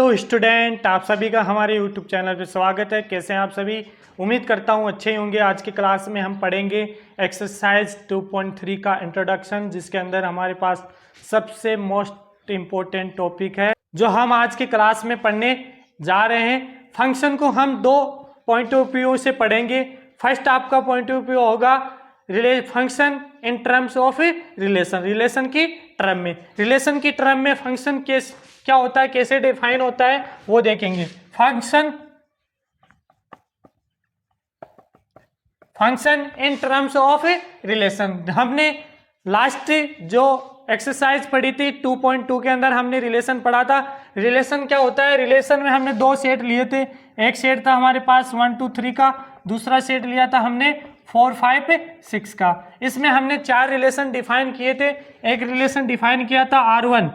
Hello student, आप सभी का हमारे यूट्यूब चैनल पे स्वागत है। कैसे हैं आप सभी? उम्मीद करता हूँ अच्छे ही होंगे। आज की क्लास में हम पढ़ेंगे एक्सरसाइज 2.3 का इंट्रोडक्शन, जिसके अंदर हमारे पास सबसे मोस्ट इम्पोर्टेंट टॉपिक है जो हम आज की क्लास में पढ़ने जा रहे हैं। फंक्शन को हम दो पॉइंट ऑफ व्यू से पढ़ेंगे। फर्स्ट आपका पॉइंट ऑफ व्यू होगा function in terms of relation, relation की टर्म में। रिलेशन की टर्म में फंक्शन क्या होता है, कैसे डिफाइन होता है, वो देखेंगे। Function in terms of relation, हमने लास्ट जो एक्सरसाइज पढ़ी थी 2.2 के अंदर हमने रिलेशन पढ़ा था। रिलेशन क्या होता है? रिलेशन में हमने दो सेट लिए थे। एक सेट था हमारे पास 1 2 3 का, दूसरा सेट लिया था हमने 4 5 6 का। इसमें हमने चार रिलेशन डिफाइन किए थे। एक रिलेशन डिफाइन किया था R1।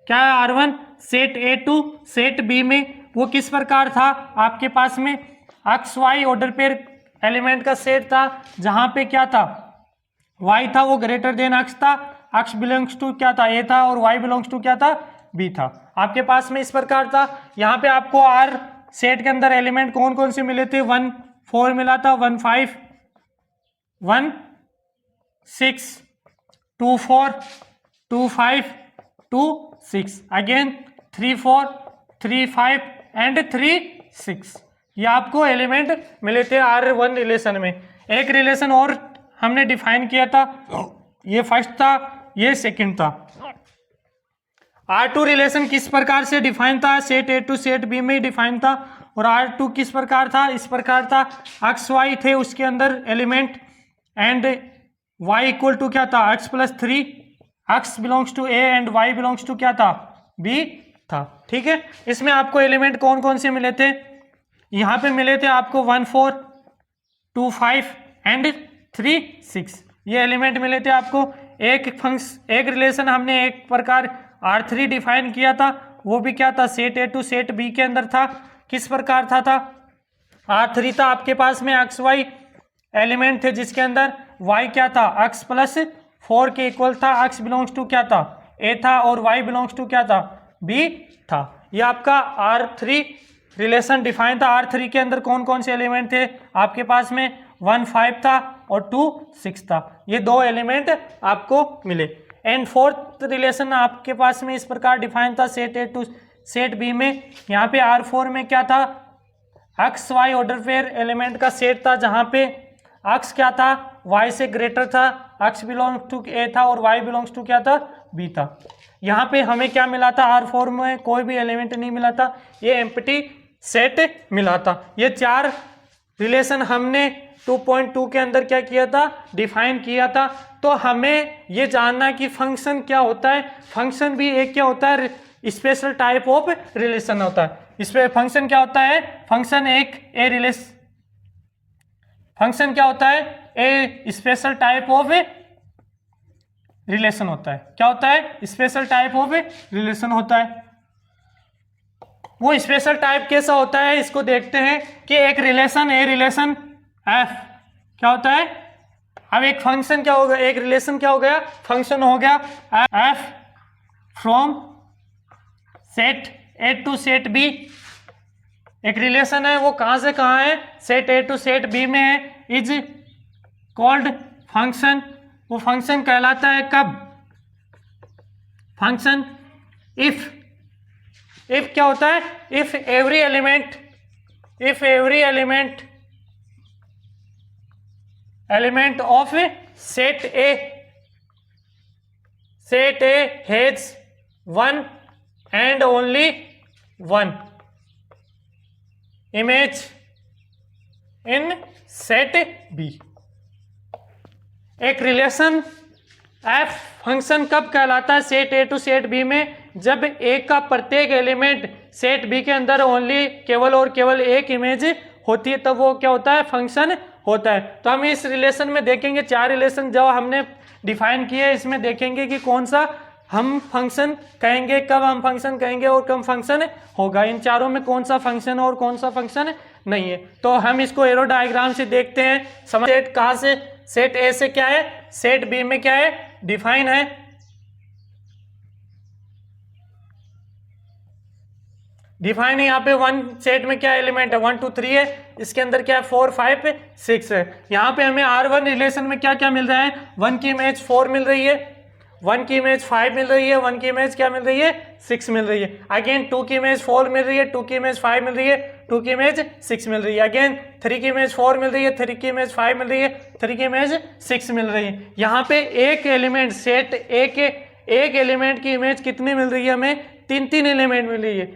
क्या है R1? Set A to set B में वो किस प्रकार था? आपके पास में X Y order pair element का सेट था, जहां पे क्या था, y था वो ग्रेटर देन x था, x बिलोंग्स टू क्या था, A था, और y बिलोंग्स टू क्या था, B था। आपके पास में इस प्रकार था। यहाँ पे आपको R सेट के अंदर एलिमेंट कौन कौन से मिले थे? 1 4 मिला था, 1 5 1 6 2 4 2 5 2 6, अगेन 3 4 3 5 एंड 3 6। ये आपको एलिमेंट मिले थे R1 रिलेशन में। एक रिलेशन और हमने डिफाइन किया था, ये फर्स्ट था, ये सेकंड था। R2 रिलेशन किस प्रकार से डिफाइन था? Set A to set B में ही डिफाइन था। और R2 किस प्रकार था? इस प्रकार था, एक्स वाई थे उसके अंदर element, and y equal to क्या था, x plus 3, x belongs to A and y belongs to क्या था, B था। ठीक है, इसमें आपको एलिमेंट कौन कौन से मिले थे? यहाँ पे मिले थे आपको 1 4 2 5 एंड 3 6, ये एलिमेंट मिले थे आपको। एक रिलेशन हमने एक प्रकार R3 डिफाइन किया था, वो भी क्या था, set A to set B के अंदर था। किस प्रकार था R3 था आपके पास में एक्स वाई एलिमेंट थे, जिसके अंदर y क्या था, x प्लस 4 के इक्वल था, x बिलोंग्स टू क्या था, A था, और y बिलोंग्स टू क्या था, B था। ये आपका R3 रिलेशन डिफाइन था। R3 के अंदर कौन कौन से एलिमेंट थे आपके पास में? 1 5 था और 2 6 था। ये दो एलिमेंट आपको मिले। एंड फोर्थ रिलेशन आपके पास में इस प्रकार डिफाइन था, set A to set B में। यहाँ पे R4 में क्या था, X Y order pair element का सेट था, जहाँ पे x क्या था, y से ग्रेटर था, x बिलोंग्स टू A था, और y बिलोंग्स टू क्या था, B था। यहाँ पे हमें क्या मिला था? R4 में कोई भी एलिमेंट नहीं मिला था, ये एम्प्टी सेट मिला था। ये चार रिलेशन हमने 2.2 के अंदर क्या किया था, डिफाइन किया था। तो हमें ये जानना कि फंक्शन क्या होता है। फंक्शन भी एक क्या होता है, स्पेशल टाइप ऑफ रिलेशन होता है। इसमें फंक्शन क्या होता है, फंक्शन क्या होता है, ए स्पेशल टाइप ऑफ रिलेशन होता है। क्या होता है? स्पेशल टाइप ऑफ रिलेशन होता है। वो स्पेशल टाइप कैसा होता है, इसको देखते हैं कि एक रिलेशन एफ क्या होता है। अब एक फंक्शन क्या होगा, एक रिलेशन क्या हो गया, फंक्शन हो गया F from set A to set B. एक रिलेशन है, वो कहां से कहां है, set A to set B में है, इज कॉल्ड फंक्शन। वो फंक्शन कहलाता है कब, फंक्शन इफ क्या होता है, if every element of set A has one and only one image in set B. एक रिलेशन एफ फंक्शन कब कहलाता है, set A to set B में, जब ए का प्रत्येक एलिमेंट सेट बी के अंदर ओनली केवल और केवल एक इमेज होती है, तब वो क्या होता है, फंक्शन होता है। तो हम इस रिलेशन में देखेंगे, चार रिलेशन जो हमने डिफाइन किए, इसमें देखेंगे कि कौन सा हम फंक्शन कहेंगे, कब हम फंक्शन कहेंगे और कब फंक्शन होगा। इन चारों में कौन सा फंक्शन और कौन सा फंक्शन नहीं है। तो हम इसको एरो डायग्राम से देखते हैं। सेट कहाँ से, सेट ए से क्या है, सेट बी में क्या है, डिफाइन है। डिफाइन है यहाँ पे वन सेट में क्या एलिमेंट है 1 2 3 है, इसके अंदर क्या है 4 5 6 है। यहाँ पे हमें R1 रिलेशन में क्या क्या मिल रहा है, 1 की इमेज 4 मिल रही है, 1 की इमेज 5 मिल रही है, 1 की इमेज क्या मिल रही है 6 मिल रही है। अगेन 2 की इमेज 4 मिल रही है, 2 की इमेज 5 मिल रही है, 2 की इमेज 6 मिल रही है। अगेन 3 की इमेज 4 मिल रही है, 3 की इमेज 5 मिल रही है, 3 की इमेज 6 मिल रही है। यहाँ पे एक एलिमेंट सेट एक एलिमेंट की इमेज कितनी मिल रही है हमें, 3 एलिमेंट मिल रही है।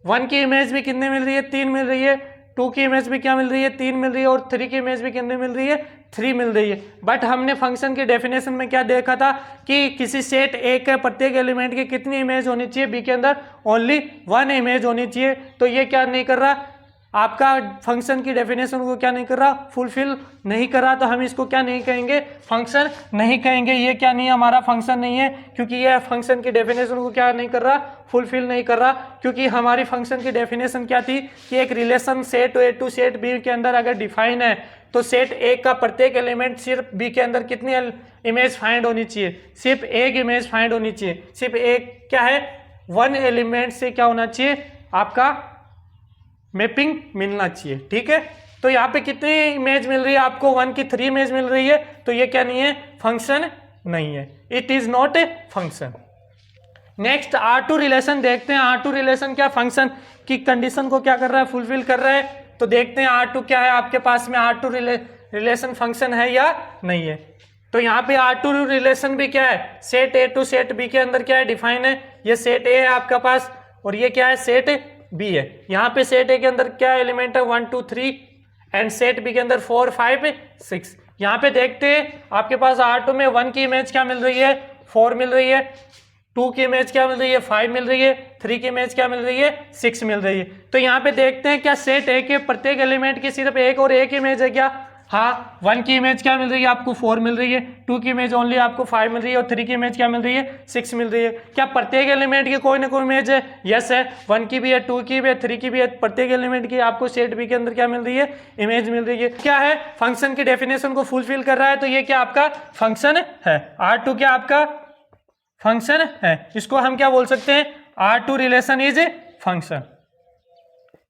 1 की इमेज भी कितनी मिल रही है 3 मिल रही है, 2 की इमेज भी क्या मिल रही है 3 मिल रही है, और 3 की इमेज भी कितनी मिल रही है 3 मिल रही है। बट हमने फंक्शन की डेफिनेशन में क्या देखा था कि किसी सेट ए के प्रत्येक एलिमेंट की कितनी इमेज होनी चाहिए, बी के अंदर ओनली 1 इमेज होनी चाहिए। तो ये क्या नहीं कर रहा, आपका फंक्शन की डेफिनेशन को क्या नहीं कर रहा, फुलफिल नहीं कर रहा। तो हम इसको क्या नहीं कहेंगे, फंक्शन नहीं कहेंगे। ये क्या नहीं है, हमारा फंक्शन नहीं है, क्योंकि ये फंक्शन की डेफिनेशन को क्या नहीं कर रहा, फुलफिल नहीं कर रहा। क्योंकि हमारी फंक्शन की डेफिनेशन क्या थी कि एक relation set A to set B के अंदर अगर डिफाइन है तो सेट ए का प्रत्येक एलिमेंट सिर्फ बी के अंदर कितनी इमेज फाइंड होनी चाहिए, सिर्फ एक इमेज फाइंड होनी चाहिए। सिर्फ एक क्या है, 1 एलिमेंट से क्या होना चाहिए, आपका मैपिंग मिलना चाहिए। ठीक है, तो यहाँ पे कितनी इमेज मिल रही है आपको, 1 की 3 इमेज मिल रही है। तो ये क्या नहीं है, फंक्शन नहीं है, it is not a function. Next R2 relation देखते हैं। R2 रिलेशन क्या फंक्शन की कंडीशन को क्या कर रहा है, फुलफिल कर रहा है। तो देखते हैं R2 क्या है, आपके पास में R2 रिलेशन फंक्शन है या नहीं है। तो यहाँ पे R2 रिलेशन भी क्या है, set A to set B के अंदर क्या है, डिफाइन है। ये सेट ए है आपका पास, और ये क्या है, सेट बी है। यहाँ पे सेट ए के अंदर क्या एलिमेंट है 1 2 3, एंड सेट बी के अंदर 4 5 6। यहाँ पे देखते हैं आपके पास R2 में 1 की इमेज क्या मिल रही है 4 मिल रही है, 2 की इमेज क्या मिल रही है 5 मिल रही है, 3 की इमेज क्या मिल रही है 6 मिल रही है। तो यहाँ पे देखते हैं क्या सेट ए के प्रत्येक एलिमेंट की सिर्फ एक और एक इमेज है क्या, हाँ। 1 की इमेज क्या मिल रही है आपको 4 मिल रही है, 2 की इमेज ओनली आपको 5 मिल रही है, और 3 की इमेज क्या मिल रही है 6 मिल रही है। क्या प्रत्येक एलिमेंट की कोई ना कोई इमेज है, यस है। 1 की भी है, 2 की भी है, 3 की भी है। प्रत्येक एलिमेंट की आपको सेट बी के अंदर क्या मिल रही है, इमेज मिल रही है। क्या है, फंक्शन की डेफिनेशन को फुलफिल कर रहा है। तो ये क्या आपका फंक्शन है, R2 क्या आपका फंक्शन है। इसको हम क्या बोल सकते हैं, R2 relation is a function,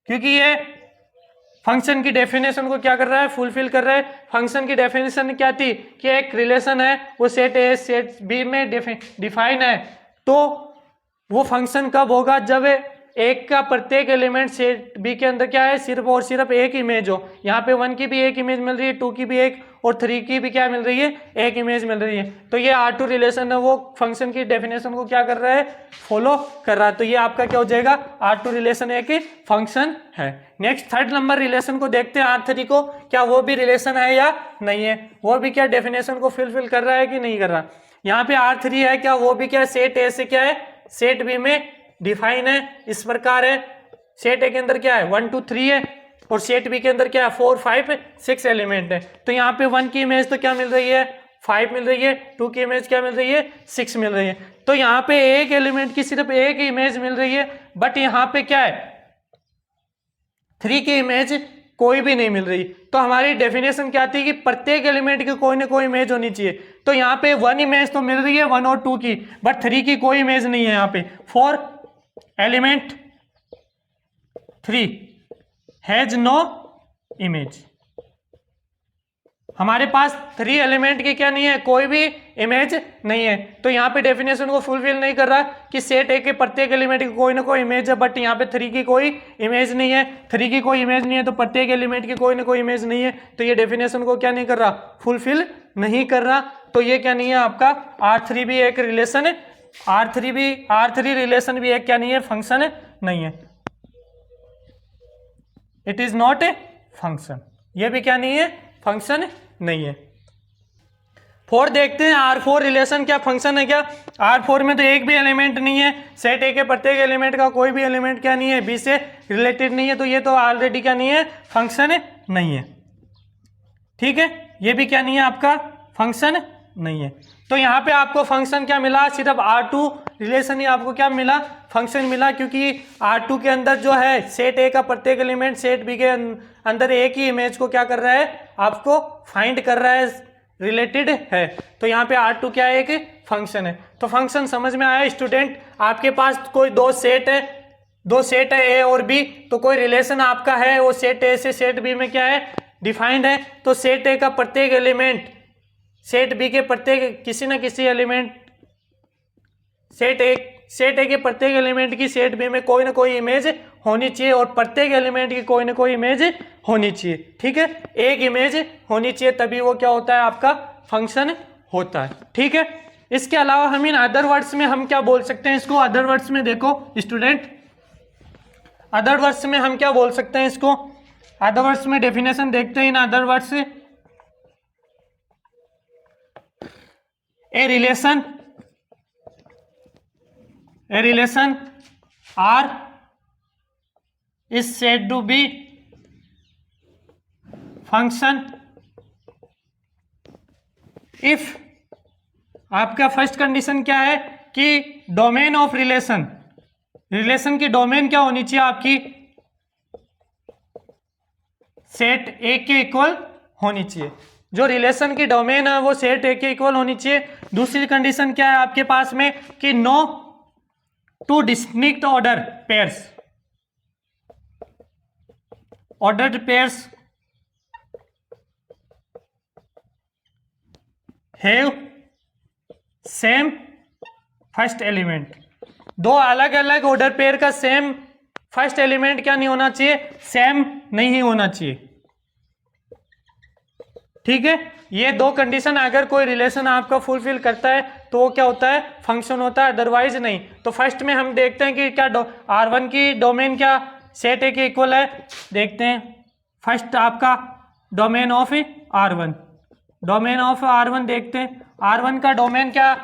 क्योंकि ये फंक्शन की डेफिनेशन को क्या कर रहा है, फुलफिल कर रहा है। फंक्शन की डेफिनेशन क्या थी कि एक रिलेशन है वो सेट ए सेट बी में डिफाइन है। तो वो फंक्शन कब होगा, जब एक का प्रत्येक एलिमेंट सेट बी के अंदर क्या है, सिर्फ और सिर्फ एक इमेज हो। यहाँ पे 1 की भी एक इमेज मिल रही है, 2 की भी एक, और 3 की भी क्या मिल रही है, एक इमेज मिल रही है। तो ये R2 रिलेशन है, वो फंक्शन की डेफिनेशन को क्या कर रहा है, फॉलो कर रहा है। तो ये आपका क्या हो जाएगा, R2 रिलेशन एक फंक्शन है। नेक्स्ट थर्ड नंबर रिलेशन को देखते हैं, R3 को, क्या वो भी रिलेशन है या नहीं है, वो भी क्या डेफिनेशन को फुलफिल कर रहा है कि नहीं कर रहा। यहाँ पे R3 है क्या, वो भी क्या सेट ए से क्या है, सेट बी में डिफाइन है। इस प्रकार है, सेट ए के अंदर क्या है 1 2 3 है, और सेट बी के अंदर क्या है 4 5 6 एलिमेंट है। तो यहाँ पे 1 की इमेज तो क्या मिल रही है 5 मिल रही है, 2 की इमेज क्या मिल रही है 6 मिल रही है। तो यहाँ पे एक एलिमेंट की सिर्फ एक इमेज मिल रही है, बट यहाँ पे क्या है 3 की इमेज कोई भी नहीं मिल रही। तो हमारी डेफिनेशन क्या थी कि प्रत्येक एलिमेंट की कोई ना कोई इमेज होनी चाहिए। तो यहाँ पे 1 इमेज तो मिल रही है 1 और 2 की, बट 3 की कोई इमेज नहीं है। यहाँ पे for element 3 has no image, हमारे पास 3 एलिमेंट की क्या नहीं है, कोई भी इमेज नहीं है। तो यहाँ पे डेफिनेशन को फुलफिल नहीं कर रहा कि सेट ए के प्रत्येक एलिमेंट की कोई ना कोई इमेज है, बट यहाँ पे 3 की कोई इमेज नहीं है। 3 की कोई इमेज नहीं है तो प्रत्येक एलिमेंट की कोई ना कोई इमेज नहीं है। तो ये डेफिनेशन को क्या नहीं कर रहा, फुलफिल नहीं कर रहा। तो ये क्या नहीं है आपका R3 भी एक रिलेशन है, R3 रिलेशन भी एक क्या नहीं है, फंक्शन नहीं है। It is not a function, ये भी क्या नहीं है, फंक्शन नहीं है। 4 देखते हैं, R4 रिलेशन क्या फंक्शन है क्या। R4 में तो एक भी एलिमेंट नहीं है, सेट ए के प्रत्येक एलिमेंट का कोई भी एलिमेंट क्या नहीं है, बी से रिलेटेड नहीं है। तो ये तो ऑलरेडी क्या नहीं है, फंक्शन नहीं है। ठीक है, ये भी क्या नहीं है, आपका फंक्शन नहीं है। तो यहाँ पे आपको फंक्शन क्या मिला, सिर्फ R2 रिलेशन ही आपको क्या मिला, फंक्शन मिला। क्योंकि R2 के अंदर जो है सेट ए का प्रत्येक एलिमेंट सेट बी के अंदर एक ही इमेज को क्या कर रहा है, आपको फाइंड कर रहा है, रिलेटेड है। तो यहाँ पे R2 क्या है, एक फंक्शन है। तो फंक्शन समझ में आया स्टूडेंट। आपके पास कोई 2 सेट है, दो सेट है ए और बी, तो कोई रिलेशन आपका है वो सेट ए से सेट बी में क्या है, डिफाइंड है। तो सेट ए का प्रत्येक एलिमेंट सेट बी के प्रत्येक किसी ना किसी एलिमेंट सेट ए के प्रत्येक एलिमेंट की सेट बी में कोई ना कोई इमेज होनी चाहिए, और प्रत्येक एलिमेंट की कोई ना कोई इमेज होनी चाहिए। ठीक है, एक इमेज होनी चाहिए, तभी वो क्या होता है, आपका फंक्शन होता है। ठीक है, इसके अलावा हम इन अदर वर्ड्स में हम क्या बोल सकते हैं इसको, अदर वर्ड्स में देखो स्टूडेंट, अदर वर्ड्स में हम क्या बोल सकते हैं इसको, अदर वर्ड्स में डेफिनेशन देखते हैं इन अदर वर्ड्स से। A relation R is said to be function if, आपका फर्स्ट कंडीशन क्या है कि डोमेन ऑफ रिलेशन की डोमेन क्या होनी चाहिए आपकी, सेट ए के इक्वल होनी चाहिए। जो रिलेशन की डोमेन है वो सेट ए के इक्वल होनी चाहिए। दूसरी कंडीशन क्या है आपके पास में कि no two distinct ordered pairs have same first element. दो अलग अलग ऑर्डर पेयर का सेम फर्स्ट एलिमेंट क्या नहीं होना चाहिए, सेम नहीं होना चाहिए। ठीक है, ये दो कंडीशन अगर कोई रिलेशन आपका फुलफिल करता है तो वो क्या होता है, फंक्शन होता है, अदरवाइज नहीं। तो फर्स्ट में हम देखते हैं कि क्या R1 की डोमेन क्या सेट ए के इक्वल है, देखते हैं। फर्स्ट आपका डोमेन ऑफ R1 देखते हैं। R1 का डोमेन क्या,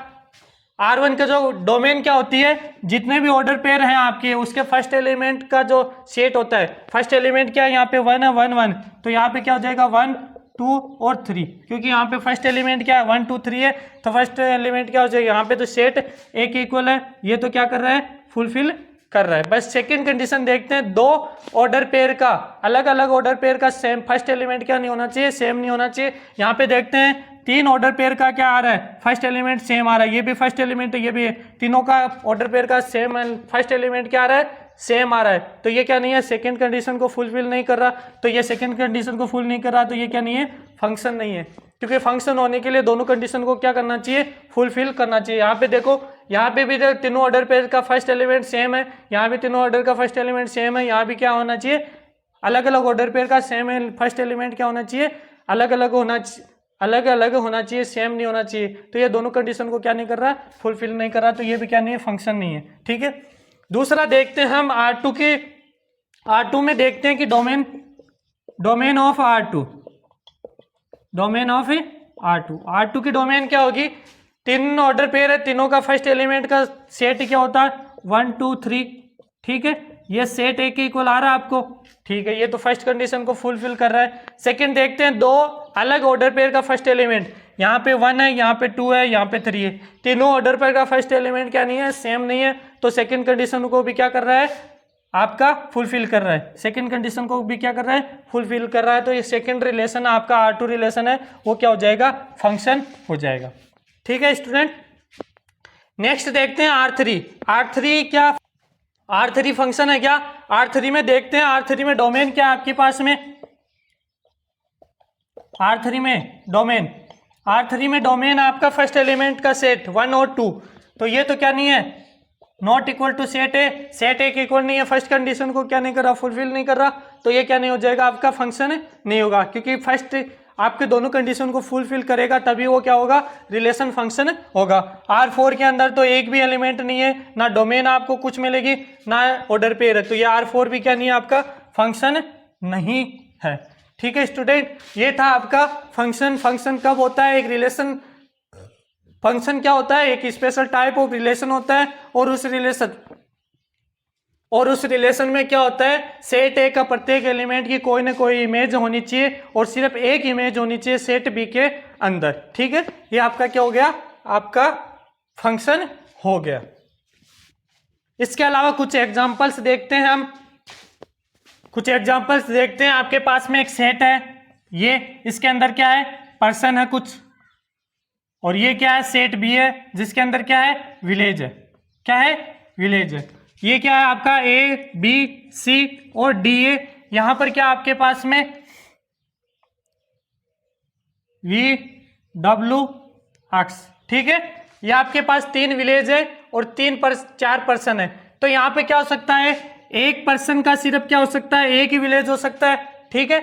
R1 का जो डोमेन क्या होती है, जितने भी ऑर्डर पेयर हैं आपके उसके फर्स्ट एलिमेंट का जो सेट होता है, फर्स्ट एलिमेंट क्या है यहाँ पे 1 है, 1 1, तो यहाँ पे क्या हो जाएगा 1 2 और 3, क्योंकि यहाँ पे फर्स्ट एलिमेंट क्या है 1 2 3 है, तो फर्स्ट एलिमेंट क्या हो जाएगा यहाँ पे, तो सेट ए के इक्वल है, ये तो क्या कर रहा है, फुलफिल कर रहा है। बस सेकंड कंडीशन देखते हैं, दो ऑर्डर पेयर का अलग अलग ऑर्डर पेयर का सेम फर्स्ट एलिमेंट क्या नहीं होना चाहिए, सेम नहीं होना चाहिए। यहाँ पे देखते हैं तीन ऑर्डर पेयर का क्या आ रहा है, फर्स्ट एलिमेंट सेम आ रहा है, ये भी फर्स्ट एलिमेंट है, ये भी है, तीनों का ऑर्डर पेयर का सेम फर्स्ट एलिमेंट क्या आ रहा है, सेम आ रहा है, तो ये क्या नहीं है, सेकंड कंडीशन को फुलफिल नहीं कर रहा। तो ये सेकंड कंडीशन को फुल नहीं कर रहा, तो ये क्या नहीं है, फंक्शन नहीं है, क्योंकि फंक्शन होने के लिए दोनों कंडीशन को क्या करना चाहिए, फुलफिल करना चाहिए। यहाँ पे देखो, यहाँ पे भी तीनों ऑर्डर पेयर का फर्स्ट एलिमेंट सेम है, यहाँ भी तीनों ऑर्डर का फर्स्ट एलिमेंट सेम है, यहाँ भी क्या होना चाहिए, अलग अलग ऑर्डर पेयर का सेम है, फर्स्ट एलिमेंट क्या होना चाहिए, अलग अलग होना चाहिए, सेम नहीं होना चाहिए। तो ये दोनों कंडीशन को क्या नहीं कर रहा, फुलफिल नहीं कर रहा, तो ये भी क्या नहीं है, फंक्शन नहीं है। ठीक है, दूसरा देखते हैं हम R2 में देखते हैं कि डोमेन ऑफ R2 की डोमेन क्या होगी, तीन ऑर्डर पेयर है, तीनों का फर्स्ट एलिमेंट का सेट क्या होता है 1 2 3। ठीक है, ये सेट ए के इक्वल आ रहा है आपको। ठीक है, ये तो फर्स्ट कंडीशन को फुलफिल कर रहा है। सेकंड देखते हैं, दो अलग ऑर्डर पेयर का फर्स्ट एलिमेंट, यहाँ पे 1 है, यहाँ पे 2 है, यहाँ पे 3 है, तीनों ऑर्डर पेयर का फर्स्ट एलिमेंट क्या नहीं है, सेम नहीं है, तो सेकंड कंडीशन को भी क्या कर रहा है, आपका फुलफिल कर रहा है, सेकंड कंडीशन को भी क्या कर रहा है, फुलफिल कर रहा है। तो ये सेकंड रिलेशन आपका R2 रिलेशन है, वो क्या हो जाएगा, फंक्शन हो जाएगा। ठीक है स्टूडेंट, नेक्स्ट देखते हैं R3 क्या, R3 फंक्शन है क्या, R3 में देखते हैं, R3 में डोमेन क्या है आपके पास में, R3 में डोमेन आपका फर्स्ट एलिमेंट का सेट 1 और 2, तो ये तो क्या नहीं है, not equal to set A के इक्वल नहीं है, फर्स्ट कंडीशन को क्या नहीं कर रहा, फुलफिल नहीं कर रहा, तो ये क्या नहीं हो जाएगा, आपका फंक्शन नहीं होगा, क्योंकि फर्स्ट आपके दोनों कंडीशन को फुलफिल करेगा तभी वो क्या होगा, रिलेशन फंक्शन होगा। R4 के अंदर तो एक भी एलिमेंट नहीं है, ना डोमेन आपको कुछ मिलेगी, ना ऑर्डर पेयर है, तो ये R4 भी क्या नहीं है, आपका फंक्शन नहीं है। ठीक है स्टूडेंट, ये था आपका फंक्शन कब होता है, एक रिलेशन फंक्शन क्या होता है, एक स्पेशल टाइप ऑफ रिलेशन होता है, और उस रिलेशन में क्या होता है, सेट ए का प्रत्येक एलिमेंट की कोई ना कोई इमेज होनी चाहिए, और सिर्फ एक इमेज होनी चाहिए सेट बी के अंदर। ठीक है, ये आपका क्या हो गया, आपका फंक्शन हो गया। इसके अलावा कुछ एग्जांपल्स देखते हैं हम, आपके पास में एक सेट है, ये इसके अंदर क्या है, पर्सन है कुछ, और ये क्या है, सेट बी है जिसके अंदर क्या है, विलेज है, क्या है, विलेज है। ये क्या है आपका ए बी सी और डी ए, यहां पर क्या आपके पास में वी डब्ल्यू एक्स, ठीक है। ये आपके पास 3 विलेज है और 4 पर्सन है, तो यहाँ पे क्या हो सकता है, एक पर्सन का सिर्फ क्या हो सकता है, एक ही विलेज हो सकता है, ठीक है।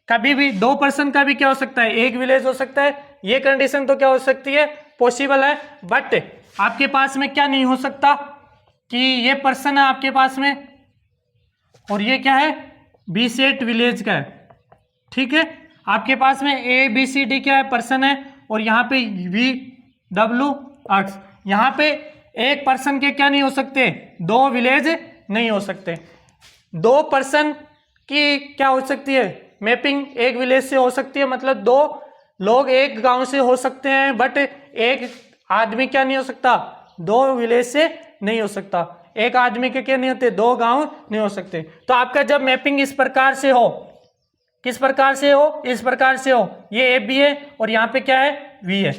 कभी भी 2 पर्सन का भी क्या हो सकता है, एक विलेज हो सकता है। ये कंडीशन तो क्या हो सकती है, पॉसिबल है। बट आपके पास में क्या नहीं हो सकता कि ये पर्सन है आपके पास में और ये क्या है, बी सेट विलेज का है, ठीक है। आपके पास में ए बी सी डी क्या है, पर्सन है, और यहाँ पे वी डब्ल्यू एक्स, यहाँ पे एक पर्सन के क्या नहीं हो सकते, 2 विलेज नहीं हो सकते। 2 पर्सन की क्या हो सकती है, मैपिंग एक विलेज से हो सकती है, मतलब 2 लोग एक गांव से हो सकते हैं, बट एक आदमी क्या नहीं हो सकता, 2 विलेज से नहीं हो सकता। एक आदमी के क्या नहीं होते, 2 गांव नहीं हो सकते। तो आपका जब मैपिंग इस प्रकार से हो, किस प्रकार से हो, इस प्रकार से हो, ये ए बी है और यहाँ पे क्या है, वी है।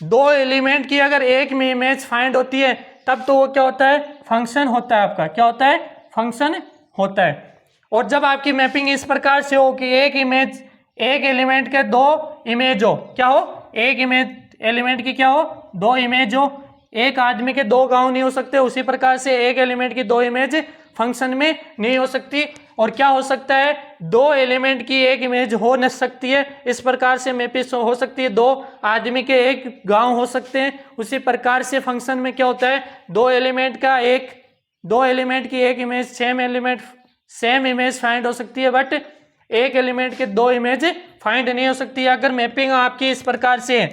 2 एलिमेंट की अगर एक में इमेज फाइंड होती है तब तो वो क्या होता है, फंक्शन होता है आपका, क्या होता है, फंक्शन होता है। और जब आपकी मैपिंग इस प्रकार से हो कि एक इमेज, एक एलिमेंट के 2 इमेज हो, क्या हो, एक इमेज एलिमेंट की क्या हो, 2 इमेज हो, एक आदमी के 2 गांव नहीं हो सकते, उसी प्रकार से एक एलिमेंट की 2 इमेज फंक्शन में नहीं हो सकती। और क्या हो सकता है, 2 एलिमेंट की एक इमेज हो न सकती है, इस प्रकार से मैपिंग हो सकती है। 2 आदमी के एक गांव हो सकते हैं, उसी प्रकार से फंक्शन में क्या होता है, 2 एलिमेंट की एक इमेज सेम इमेज फाइंड हो सकती है, बट एक एलिमेंट के 2 इमेज फाइंड नहीं हो सकती। अगर मैपिंग आपकी इस प्रकार से है,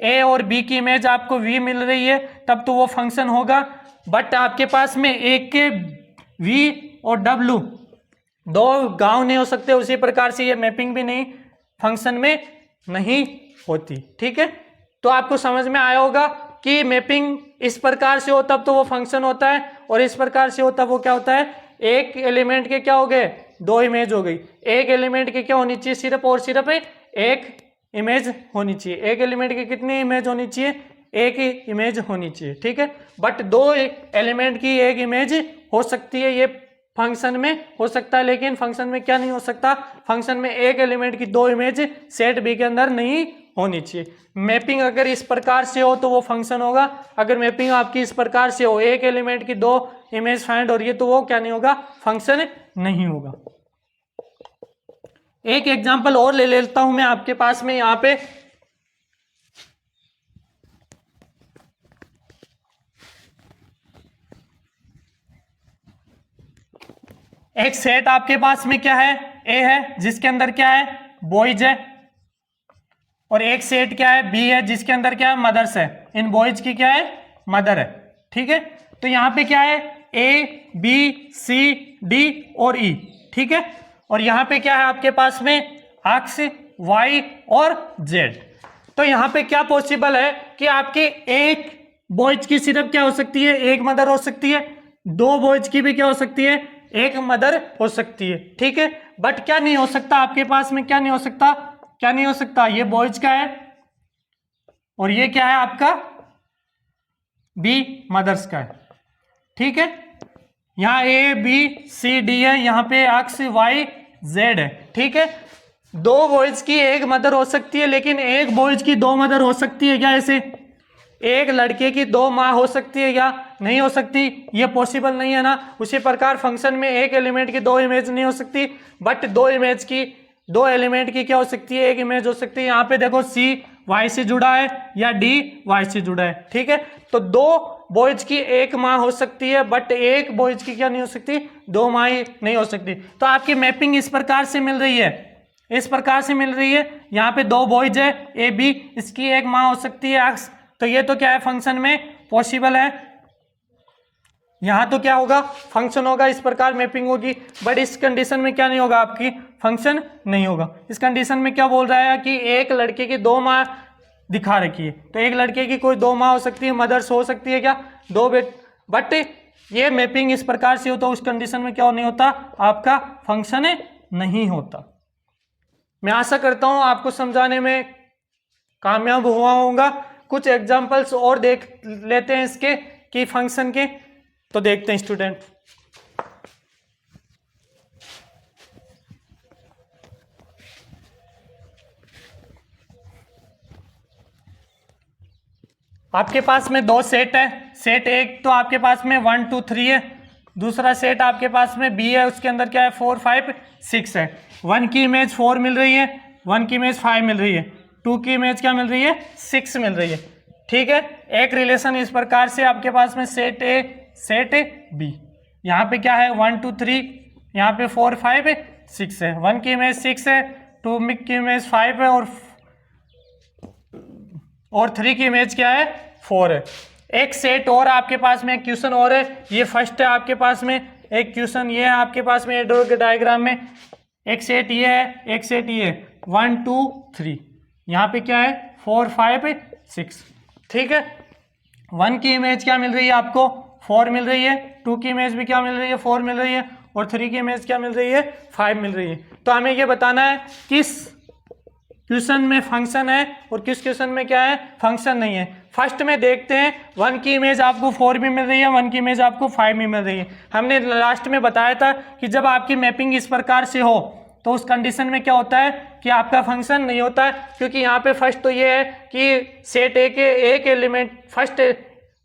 ए और बी की इमेज आपको वी मिल रही है तब तो वो फंक्शन होगा। बट आपके पास में एक के वी और डब्ल्यू 2 गांव नहीं हो सकते, उसी प्रकार से ये मैपिंग भी नहीं, फंक्शन में नहीं होती, ठीक है। तो आपको समझ में आया होगा कि मैपिंग इस प्रकार से हो तब तो वो फंक्शन होता है, और इस प्रकार से हो तब वो क्या होता है, एक एलिमेंट के क्या हो गए, 2 इमेज हो गई। एक एलिमेंट के क्या होनी चाहिए, सिर्फ और सिर्फ एक इमेज होनी चाहिए। एक एलिमेंट की कितनी इमेज होनी चाहिए, एक ही इमेज होनी चाहिए, ठीक है। बट 2 एलिमेंट की एक इमेज हो सकती है, ये फंक्शन में हो सकता है, लेकिन फंक्शन में क्या नहीं हो सकता, फंक्शन में एक एलिमेंट की 2 इमेज सेट बी के अंदर नहीं होनी चाहिए। मैपिंग अगर इस प्रकार से हो तो वो फंक्शन होगा। अगर मैपिंग आपकी इस प्रकार से हो, एक एलिमेंट की 2 इमेज फाइंड हो रही है, तो वो क्या नहीं होगा, फंक्शन नहीं होगा। एक एग्जांपल और ले लेता हूं मैं आपके पास में, यहां पे एक सेट आपके पास में क्या है, ए है, जिसके अंदर क्या है, बॉयज है, और एक सेट क्या है, बी है, जिसके अंदर क्या है, मदर्स है। इन बॉयज की क्या है, मदर है, ठीक है। तो यहां पे क्या है, ए बी सी डी और ई, ठीक है। और यहां पे क्या है आपके पास में, एक्स वाई और जेड। तो यहां पे क्या पॉसिबल है कि आपके एक बॉयज की सिर्फ क्या हो सकती है, एक मदर हो सकती है, 2 बॉयज की भी क्या हो सकती है, एक मदर हो सकती है, ठीक है। बट क्या नहीं हो सकता आपके पास में, क्या नहीं हो सकता, क्या नहीं हो सकता, ये बॉयज का है और ये क्या है आपका, बी मदर्स का है, ठीक है। यहां ए बी सी डी है, यहां पे एक्स वाई जेड है, ठीक है। 2 बॉयज की एक मदर हो सकती है, लेकिन एक बॉयज की 2 मदर हो सकती है क्या, ऐसे एक लड़के की 2 माँ हो सकती है या नहीं हो सकती, ये पॉसिबल नहीं है ना। उसी प्रकार फंक्शन में एक एलिमेंट की 2 इमेज नहीं हो सकती, बट 2 एलिमेंट की क्या हो सकती है, एक इमेज हो सकती है। यहाँ पे देखो सी वाई से जुड़ा है या डी वाई से जुड़ा है, ठीक है। तो 2 बॉयज की एक माँ हो सकती है, बट एक बॉयज की क्या नहीं हो सकती, 2 माँ ही नहीं हो सकती। तो आपकी मैपिंग इस प्रकार से मिल रही है, इस प्रकार से मिल रही है। यहाँ पे 2 बॉयज है ए बी, इसकी एक माँ हो सकती है एक्स, तो ये तो क्या है, फंक्शन में पॉसिबल है। यहां तो क्या होगा, फंक्शन होगा, इस प्रकार मैपिंग होगी। बट इस कंडीशन में क्या नहीं होगा, आपकी फंक्शन नहीं होगा। इस कंडीशन में क्या बोल रहा है कि एक लड़के की 2 माँ दिखा रखी है, तो एक लड़के की कोई 2 माँ हो सकती है, मदर्स हो सकती है क्या, 2 बट ये मैपिंग इस प्रकार से हो तो उस कंडीशन में क्या नहीं होता, आपका फंक्शन नहीं होता। मैं आशा करता हूं आपको समझाने में कामयाब हुआ होगा। कुछ एग्जांपल्स और देख लेते हैं इसके कि फंक्शन के, तो देखते हैं स्टूडेंट। आपके पास में दो सेट है, सेट एक तो आपके पास में 1 2 3 है, दूसरा सेट आपके पास में बी है, उसके अंदर क्या है 4 5 6 है। 1 की इमेज 4 मिल रही है, 1 की इमेज 5 मिल रही है, 2 की इमेज क्या मिल रही है 6 मिल रही है। ठीक है, एक रिलेशन इस प्रकार से आपके पास में सेट ए सेट बी, यहाँ पे क्या है 1 2 3, यहाँ पे 4 5 6 है, 1 की इमेज 6 है, 2 की इमेज 5 है और 3 की इमेज क्या है 4 है। एक सेट और आपके पास में, एक क्वेश्चन और है, ये फर्स्ट है आपके पास में, एक क्वेश्चन ये है आपके पास में डायग्राम में, एक सेट ये है, एक सेट ये है 1 2 3, यहाँ पे क्या है 4 5 6। ठीक है, 1 की इमेज क्या मिल रही है आपको 4 मिल रही है, 2 की इमेज भी क्या मिल रही है 4 मिल रही है, और 3 की इमेज क्या मिल रही है 5 मिल रही है। तो हमें ये बताना है किस क्वेश्चन में फंक्शन है और किस क्वेश्चन में क्या है फंक्शन नहीं है। फर्स्ट में देखते हैं, 1 की इमेज आपको 4 भी मिल रही है, 1 की इमेज आपको 5 भी मिल रही है। हमने लास्ट में बताया था कि जब आपकी मैपिंग इस प्रकार से हो तो उस कंडीशन में क्या होता है कि आपका फंक्शन नहीं होता है, क्योंकि यहाँ पे फर्स्ट तो ये है कि सेट ए के एक एलिमेंट फर्स्ट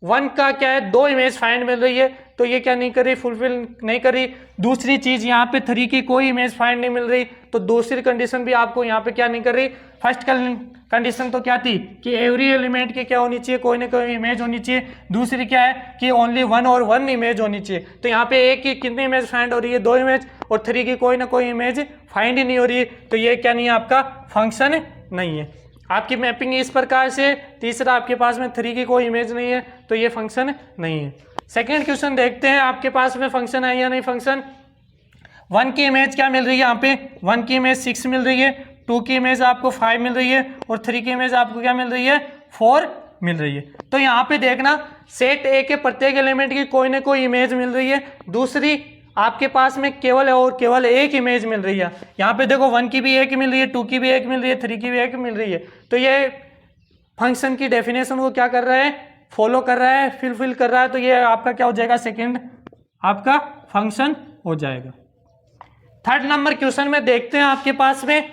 1 का क्या है 2 इमेज फाइंड मिल रही है, तो ये क्या नहीं करी फुलफिल नहीं करी। दूसरी चीज यहाँ पे 3 की कोई इमेज फाइंड नहीं मिल रही, तो दूसरी कंडीशन भी आपको यहाँ पे क्या नहीं कर रही। फर्स्ट कंडीशन तो क्या थी कि एवरी एलिमेंट की क्या होनी चाहिए कोई ना कोई इमेज होनी चाहिए, दूसरी क्या है कि ओनली 1 और 1 इमेज होनी चाहिए। तो यहाँ पे एक की कितनी इमेज फाइंड हो रही है 2 इमेज, और 3 की कोई ना कोई इमेज फाइंड ही नहीं हो रही है, तो ये क्या नहीं है आपका फंक्शन नहीं है। आपकी मैपिंग इस प्रकार से, तीसरा आपके पास में 3 की कोई इमेज नहीं है, तो ये फंक्शन नहीं है। सेकेंड क्वेश्चन देखते हैं आपके पास में फंक्शन है या नहीं फंक्शन। 1 की इमेज क्या मिल रही है यहाँ पे 1 की इमेज 6 मिल रही है, 2 की इमेज आपको 5 मिल रही है, और 3 की इमेज आपको क्या मिल रही है 4 मिल रही है। तो यहाँ पे देखना सेट ए के प्रत्येक एलिमेंट की कोई ना कोई इमेज मिल रही है, दूसरी आपके पास में केवल और केवल एक इमेज मिल रही है। यहाँ पे देखो 1 की भी एक मिल रही है, 2 की भी एक मिल रही है, 3 की भी एक मिल रही है, तो ये फंक्शन की डेफिनेशन को क्या कर रहा है फॉलो कर रहा है, फिलफिल कर रहा है, तो ये आपका क्या हो जाएगा सेकंड आपका फंक्शन हो जाएगा। थर्ड नंबर क्वेश्चन में देखते हैं आपके पास में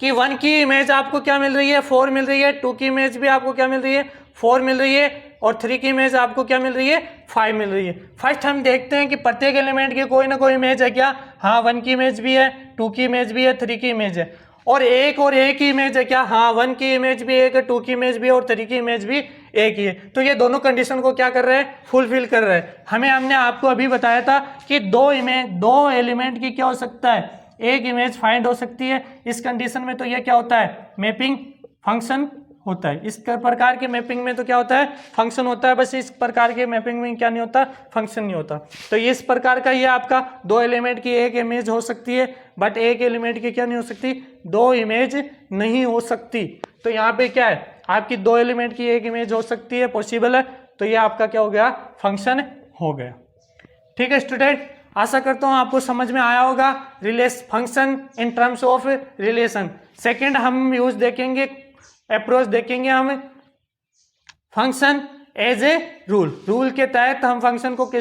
कि 1 की इमेज आपको क्या मिल रही है 4 मिल रही है, 2 की इमेज भी आपको क्या मिल रही है 4 मिल रही है, और 3 की इमेज आपको क्या मिल रही है 5 मिल रही है। फर्स्ट हम देखते हैं कि प्रत्येक एलिमेंट की कोई ना कोई इमेज है क्या, हाँ 1 की इमेज भी है, 2 की इमेज भी है, 3 की इमेज है, और एक ही इमेज है क्या, हाँ 1 की इमेज भी एक है, 2 की इमेज भी है, और 3 की इमेज भी एक ही है। तो ये दोनों कंडीशन को क्या कर रहे हैं फुलफिल कर रहे हैं। हमने आपको अभी बताया था कि दो एलिमेंट की क्या हो सकता है एक इमेज फाइंड हो सकती है। इस कंडीशन में तो ये क्या होता है मैपिंग फंक्शन होता है। इस प्रकार के मैपिंग में तो क्या होता है फंक्शन होता है, बस इस प्रकार के मैपिंग में क्या नहीं होता फंक्शन नहीं होता। तो इस प्रकार का ये आपका 2 एलिमेंट की एक इमेज हो सकती है, बट एक एलिमेंट की क्या नहीं हो सकती 2 इमेज नहीं हो सकती। तो यहाँ पे क्या है आपकी 2 एलिमेंट की एक इमेज हो सकती है, पॉसिबल है, तो ये आपका क्या हो गया फंक्शन हो गया। ठीक है स्टूडेंट, आशा करता हूँ आपको समझ में आया होगा function in terms of relation. Second हम यूज देखेंगे अप्रोच देखेंगे हम फंक्शन एज ए रूल के तहत हम फंक्शन को किस